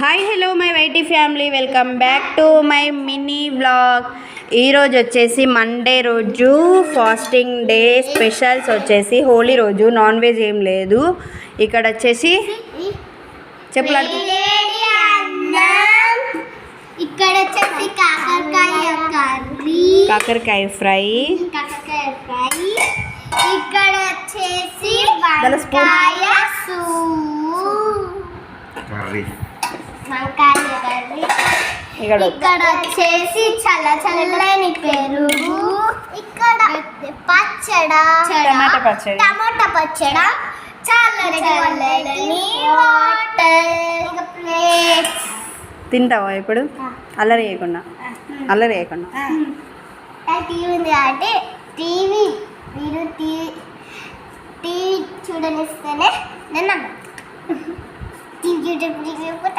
Hi hello my YT family, welcome back to my mini vlog. ఈరోజు వచ్చేసి Monday రోజు fasting day. Specials వచ్చేసి హోలీ రోజు నాన్ వెజ్ ఏం లేదు. ఇక్కడ వచ్చేసి చెప్పలాడు, ఇక్కడ వచ్చేసి కాకరకాయ ఫ్రై, ఇక్కడ వచ్చేసి ఇక్కడ వచ్చేసి చల్లని పెరుగు, ఇక్కడ టమాటా పచ్చడ, చల్లని వాటర్. తింటావా ఇప్పుడు? అల్లరి చేయకుండా టీవీ ఉంది కాబట్టి మీరు టీవీ చూడనిస్తేనే నేను టీవీ చూడకపోతే